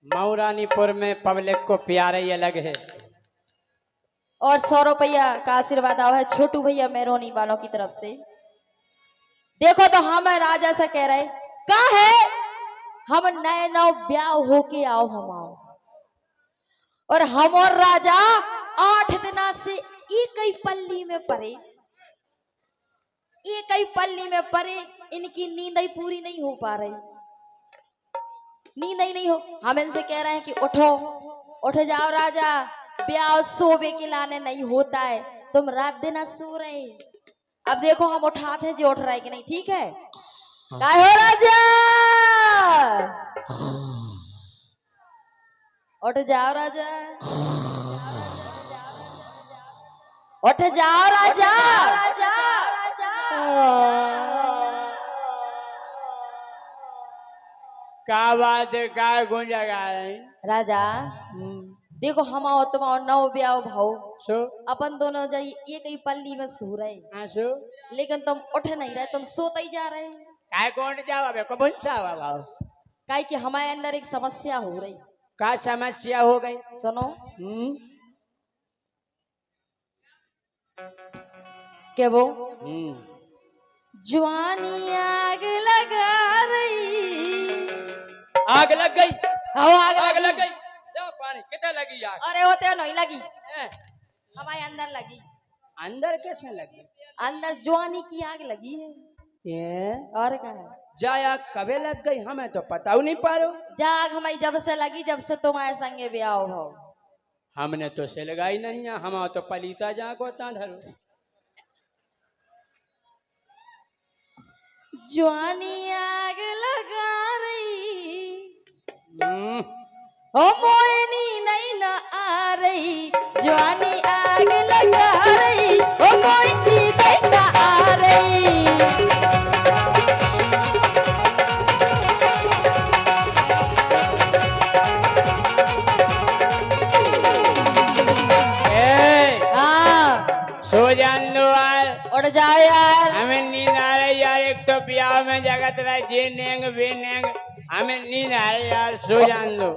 मऊरानीपुर में पब्लिक को प्यार ही अलग है। और 100 रुपया का आशीर्वाद आया है छोटू भैया मेहरोनी वालों की तरफ से। देखो तो हम राजा से कह रहे का है हम नए नौ ब्याह होके आओ हम आओ और हम और राजा 8 दिना से एक ही पल्ली में पड़े, एक ही पल्ली में पड़े। इनकी नींद ही पूरी नहीं हो पा रही, नींद ही नहीं हो। हम इनसे कह रहे हैं कि उठो उठ जाओ राजा, ब्याह सोवे के लाने नहीं होता है, तुम रात दिन सो रहे। अब देखो हम उठाते हैं जी उठ रहा है कि नहीं। ठीक है काय हो राजा, उठ जाओ राजा, उठ जाओ राजा, राजा का बात है, का गुंजा गा रहे राजा। देखो हम आओ तुम आओ नौ ब्याह भाव सो अपन दोनों जाइए एक ही पल्ली में सो रहे, हाँ सो लेकिन तुम उठ नहीं रहे, तुम सोते ही जा रहे। काय कौन जाओ अबे कौन सा हुआ भाव? काहे कि हमारे अंदर एक समस्या हो रही। का समस्या हो गई? सुनो क्या वो जवानी आग लगा रही। आग लग गई? आग लग गई। पानी कितने लगी आग? अरे होते नहीं लगी, हमारे अंदर लगी। अंदर कैसे लगी? अंदर जवानी की आग लगी है। ये और क्या है? जाया कबे लग गई हमें तो पता नहीं पा रहा। जाग हमारी जब से लगी जब से तुम्हारे संगे ब्याह हो। हमने तो से लगाई नहीं, हम तो पलीता जागो ता धरो। जवानी आग लगा रही ओ मोयनी नहीं न आ रही, जवानी आग लगा रही ओ मोयनी नहीं न आ रही। सो जान लो यार, उठ जाओ यार, हमें नींद आ रही यार। एक तो ब्याह में जगत रहा जे नेंग वे नेंग, हमें नींद आ रही यार, सो जान लो।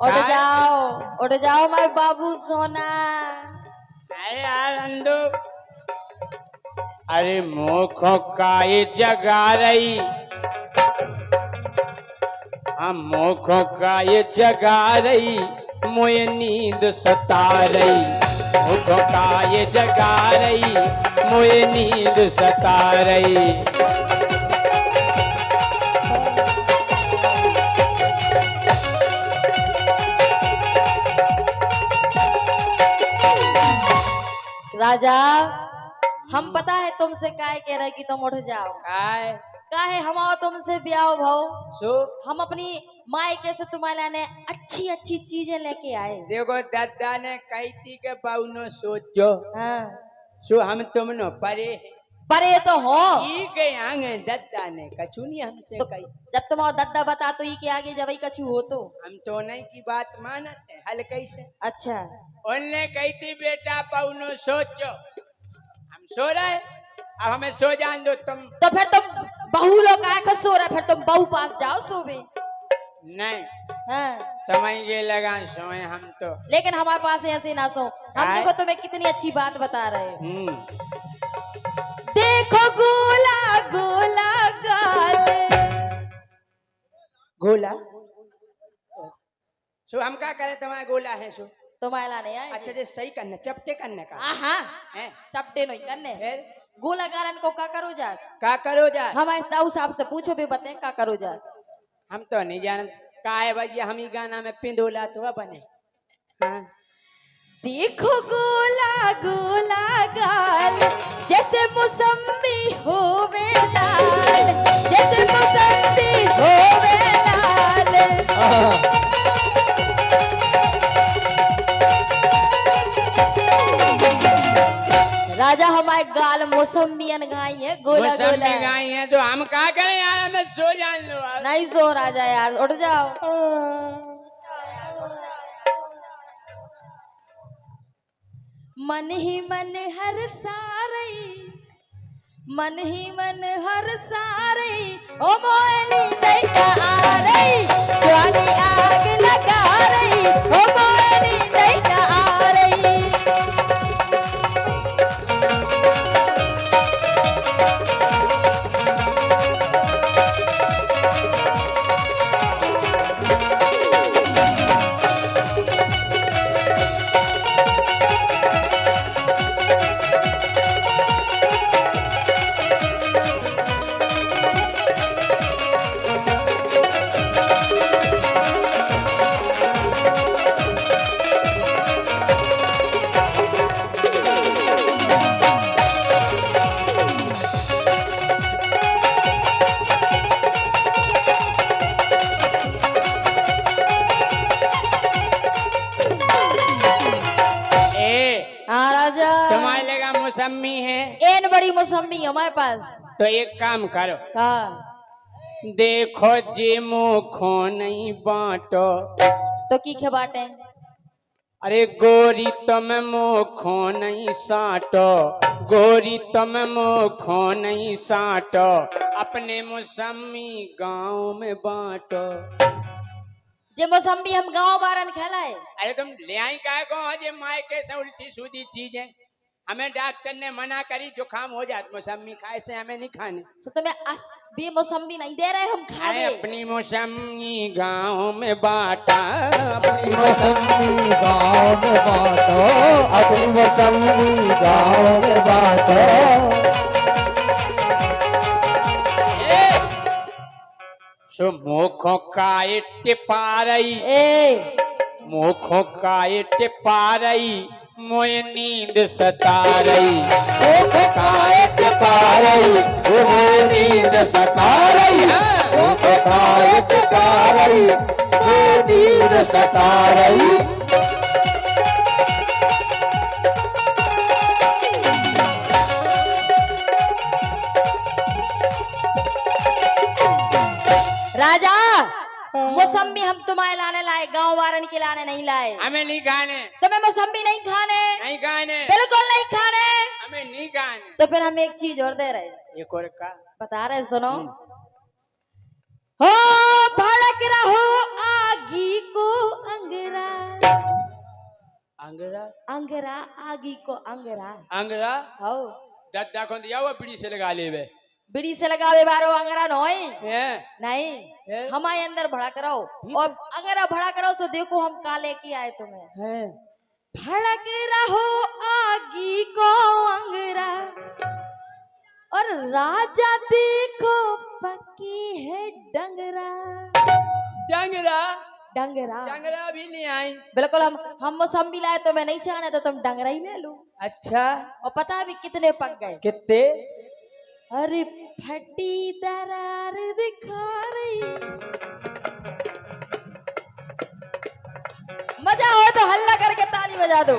उठ जाओ मेरे बाबू सोना। अरे यार अंदो, अरे मोखों का ये जगा रही, हम मोखों का ये जगा रही, मुझे नींद सता रही। मोखों का ये जगा रही, मुझे नींद सता रही। राजा हम पता है तुमसे काहे कह रहे कि तुम उठ जाओ। काहे हम आओ तुमसे ब्याह भाव सो हम अपनी मायके से तुम्हारे लाने अच्छी अच्छी चीजें लेके आए। देखो दादा ने कही थी के बाउनो सोचो। हाँ। सो हम तुम नो परे परे तो हो ठीक है आगे दादा ने कछु नहीं हमसे तो कही। जब तुम दद्दा बता तो ये के आगे जब कछु हो तो हम तो नहीं की बात मानते हल कैसे। अच्छा उनने कही थी बेटा बाउनो सोचो, हम सो रहे, अब हमें सो जान दो तुम। तो फिर तुम बहू लोग आके सो रहे, फिर तुम बहू पास जाओ सोवे। नहीं हाँ। तुम्हें ये लगा सोए हम तो, लेकिन हमारे पास ऐसे ना सो। हम देखो तुम्हें कितनी अच्छी बात बता रहे हैं। देखो गोला गोला गाल, गोला सो हम क्या करे, तुम्हारा गोला है सो तुम्हारे लाने आए। अच्छा जे सही करने चपटे करने का हाँ चपटे नहीं करने। गोला गालन को का करो जा, का करो जा। हमारे ताऊ साहब से पूछो भी बताए का करो जा। हम तो नहीं जान का है भैया, हम ही गाना में पिंदोला तो बने। हाँ देखो गोला गोला गाल जैसे मौसमी होवे लाल, जैसे मौसमी होवे लाल। राजा हमारे गाल मौसमियन गाई है, गोला गोला गाई है, तो हम क्या करें यार, हमें सो जान लो यार। नहीं सो राजा यार, उठ जाओ। मन ही मन हर सारे, मन ही मन हर सारे ओ मोयनी नहीं आ रही, जवानी आग राजा तुम्हारे लगा मौसमी है एन बड़ी मौसमी हमारे पास तो एक काम करो, का देखो जे मुखो नहीं बांटो। तो की खे बाटे अरे गोरी तुम मुखो नहीं साटो, गोरी तुम मुखो नहीं साटो, अपने मौसमी गांव में बांटो। जे मौसमी हम गांव बारन खेलाए अरे तुम ले आई काय को जे माय कैसे उल्टी सीधी चीज है। हमें डॉक्टर ने मना करी जुकाम हो जात मौसमी खाए से हमें नहीं खाने। तो तुम्हें बे मौसमी नहीं दे रहे हम खा अरे गए अपनी मौसमी गांव में बांटा, अपनी मौसमी गाँव में बाँटो, अपनी मौसमी गाँव में बाँटो। सो मुखो काय टिपारई, ए मुखो काय टिपारई, मोय नींद सतारई। मुखो काय टिपारई, वो नींद सतारई, वो कायत कारई, वो नींद सतारई। राजा मौसमी हम तुम्हारे लाने लाए गांव वारन के लाने नहीं लाए। हमें नहीं खाने, तुम्हें मौसमी नहीं खाने नहीं खाने, बिल्कुल नहीं खाने। हमें नहीं खाने। तो फिर हम एक चीज और दे रहे एक और का बता रहे सुनो हो भड़क रहो आगी को अंगरा अंगरा, अंगरा आगी को अंगरा अंगरा हो दद्दा को दिया वो बीड़ी से लगा लेवे। बीड़ी से लगावे बारो अंगरा नहीं ये नहीं हमारे अंदर भड़ा कराओ और अंगरा भड़ा कराओ सो देखो हम काले की आए तुम्हें है भड़क रहो आगी को अंगरा और राजा देखो पक्की है डंगरा डंगरा, डंगरा डंगरा भी नहीं आई। बिल्कुल हम मौसमी लाए तो मैं नहीं चाहना तो तुम डंगरा ही ले लो। अच्छा और पता भी कितने पक गए कितने? अरे फटी दरार दिखा रही मजा हो तो हल्ला करके ताली बजा दो।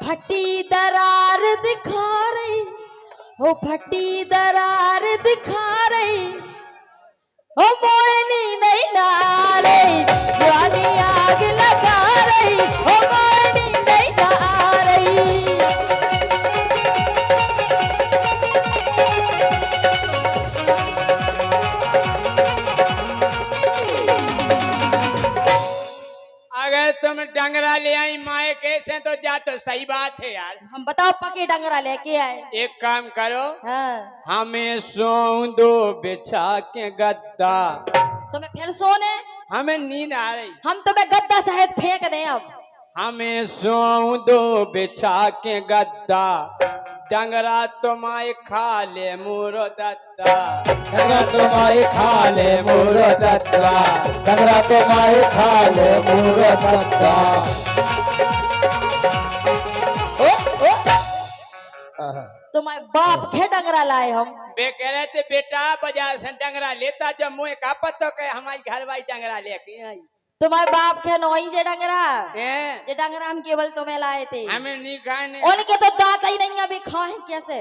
फटी दरार दिखा रही हो फटी दरार दिखा रही हो मोयनी नहीं ना रही जवानी आग लगा रही हो मोयनी नहीं ना रही। अगर तुम डंगरा ले आई माए कैसे तो जा तो सही बात है यार। हम बताओ पके डंगरा लेके आए। एक काम करो, हाँ हमें सो दो बिछा के गद्दा। तुम्हें फिर सोने हमें नींद आ रही। हम तुम्हें गद्दा सहित फेंक दें अब। हमें सो दो बिछा के गद्दा, डंगरा तुम्हारे खा ले मुरो दत्ता। डंगरा तुम्हारे खा ले मोरो दत्ता, डंगरा तुम्हारे खा ले मोरो दत्ता। तुम्हारे बाप के डंगरा लाए हम। बे कह रहे थे बेटा बाजार से डंगरा लेता जब मुँह का पत्तो के हमारी घर वाली डंगरा लेके आई। तुम्हारे बाप के नोई जे डंगरा हैं? जे डंगरा हम केवल तुम्हें लाए थे। हमें नहीं खाने, उनके तो दांत ही नहीं अभी खाए कैसे।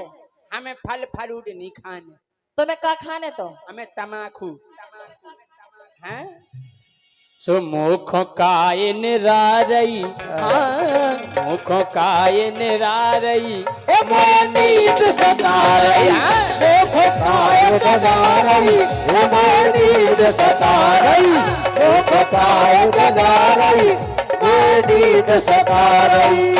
हमें फल फ्रूट नहीं खाने, तुम्हें क्या खाने तो हमें तमाकू हैं। सो मुख काय निरारई, मुख काय निरारई, ए मोय नींद सतारई, देखो कायत कारई, ए मोय नींद सतारई, देखो कायत कारई, मोय नींद सतारई।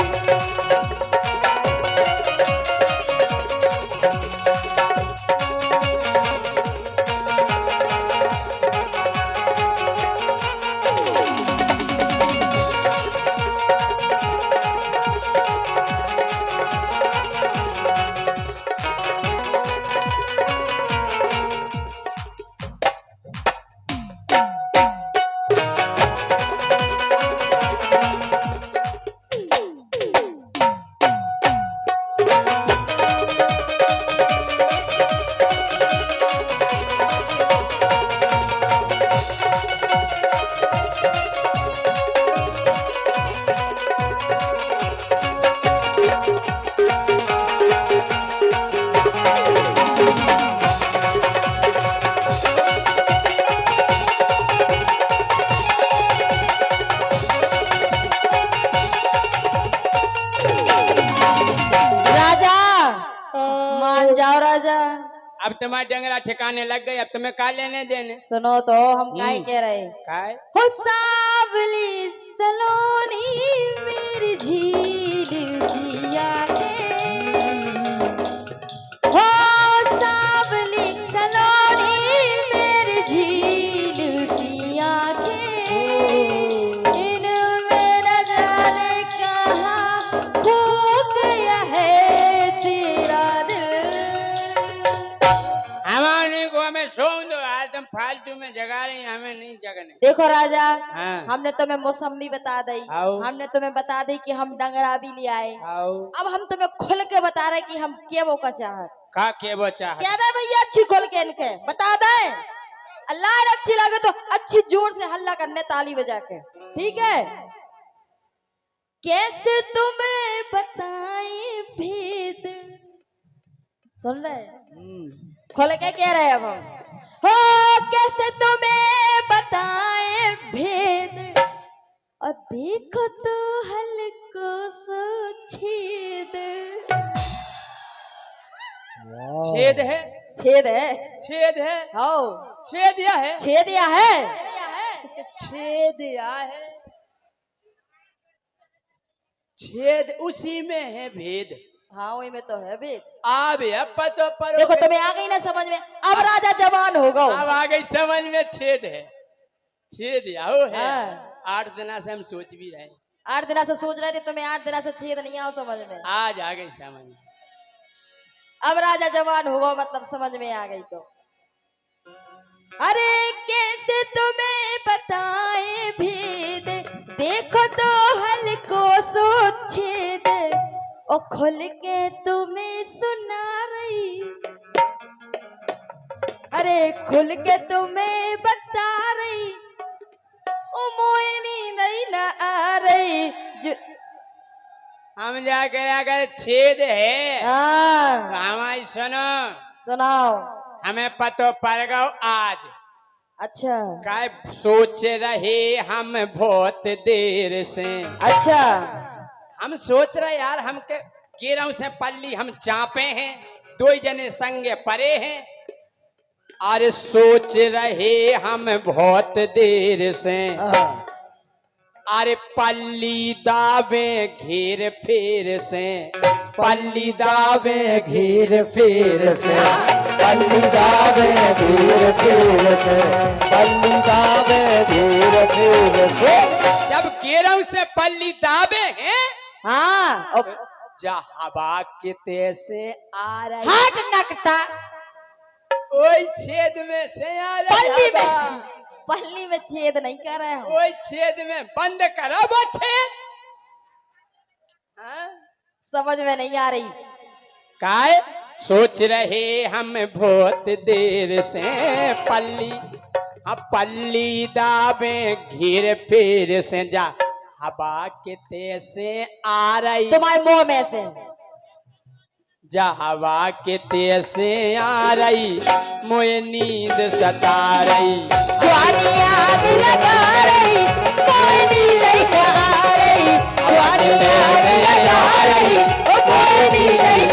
अब तुम्हारे डंगरा ठिकाने लग गए, अब तुम्हें का लेने देने। सुनो तो हम काय कह रहे काय हो सावली सलोनी मेरी झील जिया के हो सावली सलोनी मेरी झील जिया के इनमें न जाने कहाँ खो गया है तेरा दिल। हमारे को हमें सोच दो यार, तुम फालतू में जगा रही, हमें नहीं जगने। देखो राजा, हाँ। हमने तुम्हें मौसमी बता दी, आओ। हमने तुम्हें बता दी कि हम डंगरा भी ले आए। आओ अब हम तुम्हें खुल के बता रहे कि हम क्या वो का चाहत का के वो चाह। क्या दे भैया, अच्छी खोल के इनके बता दे। अल्लाह अच्छी लगे तो अच्छी जोर से हल्ला करने, ताली बजा के, ठीक है। कैसे तुम्हें बताएं भेद, सुन रहे खोल के कह रहे हैं अब हम। हो कैसे तुम्हें बताएं भेद, और देखो तो हल्को सो छेद। छेद है, छेद है, छेद है, हो छेद या है, छेद या है, छेद या है, छेद उसी में है भेद। हाँ वही में तो है भेद। अब पतो पर देखो तुम्हें आ गई ना समझ में, अब राजा जवान हो गो। अब आ गई समझ में, छेद है, छेद याओ है। हाँ। 8 दिन से हम सोच भी रहे, 8 दिन से सोच रहे थे, तुम्हें 8 दिन से छेद नहीं आओ समझ में। आज आ गई समझ में। अब राजा जवान हो गो, मतलब समझ में आ गई तो। अरे कैसे तुम्हें बताए भेद, देखो तो हल्को सो छेद, ओ खुल के तुम्हें सुना रही, अरे खुल के तुम्हें बता रही, ओ मोए नींद ही न आ रही। हम जाकर अगर छेद है हाँ हमारी सुनो, सुनाओ। हमें पतो पड़ गो आज। अच्छा काय सोच रहे हम बहुत देर से, अच्छा, हम सोच रहे यार, हम के केरों से पल्ली हम चापे हैं, 2 जने संगे परे हैं। अरे सोच रहे हम बहुत देर से, अरे पल्ली दावे घेर फेर से, पल्ली दावे घेर फेर से, पल्ली दावे घेर फेर से, पल्ली दावे घेर फेर से। जब केरों से पल्ली दावे हैं, हाँ और जा हवा के तेज से आ रही, हाथ नकटा ओई छेद में से आ रही पल्ली हवा। में, पल्ली में छेद नहीं कर रहे हो, ओई छेद में बंद करो वो छेद। हाँ? समझ में नहीं आ रही। काय सोच रहे हम बहुत देर से, पल्ली अब पल्ली दावे घेर फेर से, जा हवा के तेज से आ रही, तुम्हारे मुंह में से जा हवा के तेज से आ रही, मुझे नींद सता रही, जवानी आग लगा रही, कोई नींद नहीं आ रही, जवानी आग लगा रही, ओ कोई नींद नहीं